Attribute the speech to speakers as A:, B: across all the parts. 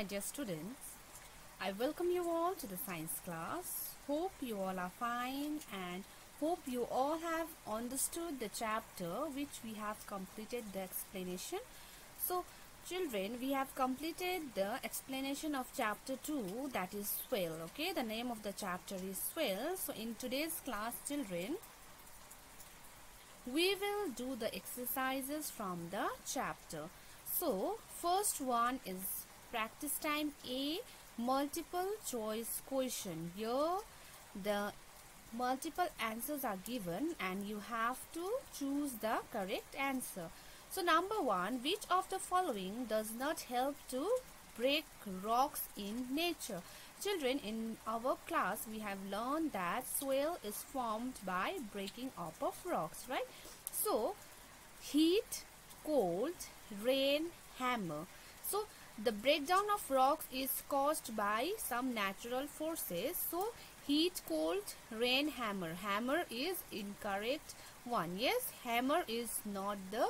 A: my dear students. I welcome you all to the science class. Hope you all are fine and hope you all have understood the chapter which we have completed the explanation. So children, we have completed the explanation of chapter 2, that is swell. Okay, the name of the chapter is swell. So in today's class, children, we will do the exercises from the chapter. So first one is practice time A, multiple choice question. Here the multiple answers are given and you have to choose the correct answer. So number one, which of the following does not help to break rocks in nature? Children, in our class we have learned that swell is formed by breaking up of rocks, right? So heat, cold, rain, hammer. So the breakdown of rocks is caused by some natural forces. So heat, cold, rain, hammer. Hammer is incorrect one. Yes, hammer is not the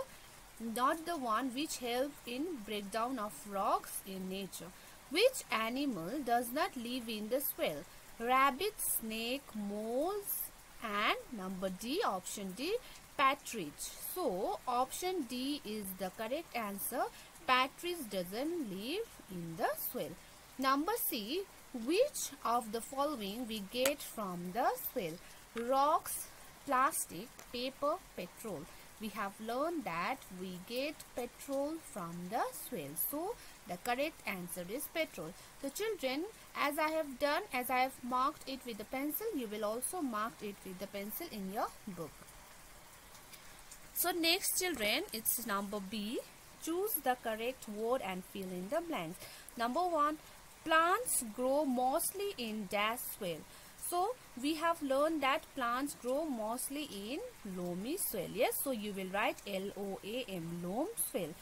A: one which helps in breakdown of rocks in nature. Which animal does not live in the swell? Rabbit, snake, moles, and number D, option D, partridge. So option D is the correct answer. Partridge doesn't live in the swell. Number C, which of the following we get from the swell? Rocks, plastic, paper, petrol. We have learned that we get petrol from the swell. So the correct answer is petrol. So children, as I have marked it with the pencil, you will also mark it with the pencil in your book. So next children, it's number B. Choose the correct word and fill in the blanks. Number one, plants grow mostly in dash swell. So we have learned that plants grow mostly in loamy soil. Yes, so you will write LOAM, loam swell.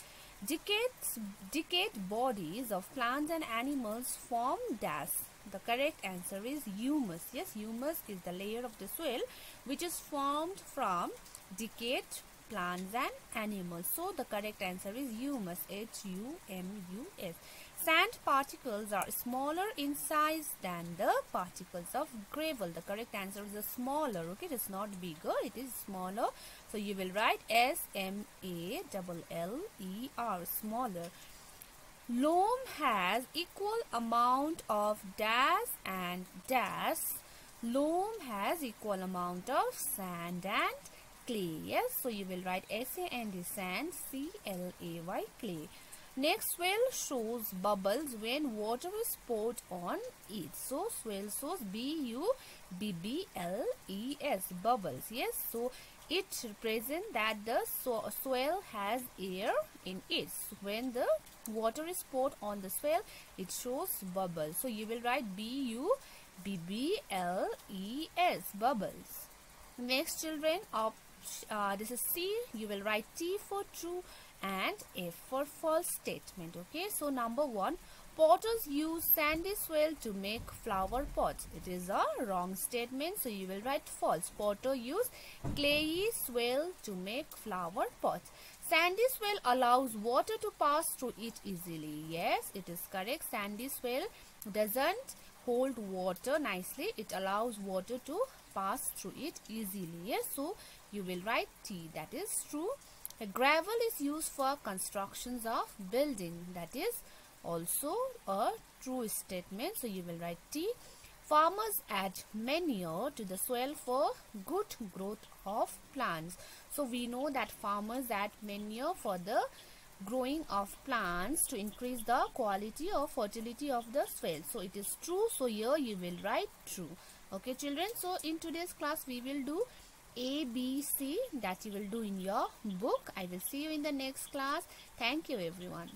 A: Decayed bodies of plants and animals form dash. The correct answer is humus. Yes, humus is the layer of the soil which is formed from decayed plants and animals. So the correct answer is humus, Humus. Sand particles are smaller in size than the particles of gravel. The correct answer is smaller. Okay, it is not bigger, it is smaller. So you will write SMALLER, smaller. Loam has equal amount of dash and dash. Loam has equal amount of sand and clay. Yes, so you will write SAND, sand, CLAY, clay. Next, swell shows bubbles when water is poured on it. So swell shows BUBBLES, bubbles. Yes, so it represents that the swell has air in it. When the water is poured on the swell, it shows bubbles. So you will write BUBBLES, bubbles. Next children, this is C. You will write T for true and F for false statement. Okay, so number one, potters use sandy swell to make flower pots. It is a wrong statement, so you will write false. Potter use clayey swell to make flower pots. Sandy swell allows water to pass through it easily. Yes, it is correct. Sandy swell doesn't hold water nicely. It allows water to pass through it easily. Yes, so you will write T, that is true. Gravel is used for constructions of building. That is also a true statement. So you will write T. Farmers add manure to the soil for good growth of plants. So we know that farmers add manure for the growing of plants to increase the quality or fertility of the soil. So it is true. So here you will write true. Okay children, so in today's class we will do A, B, C, that you will do in your book. I will see you in the next class. Thank you everyone.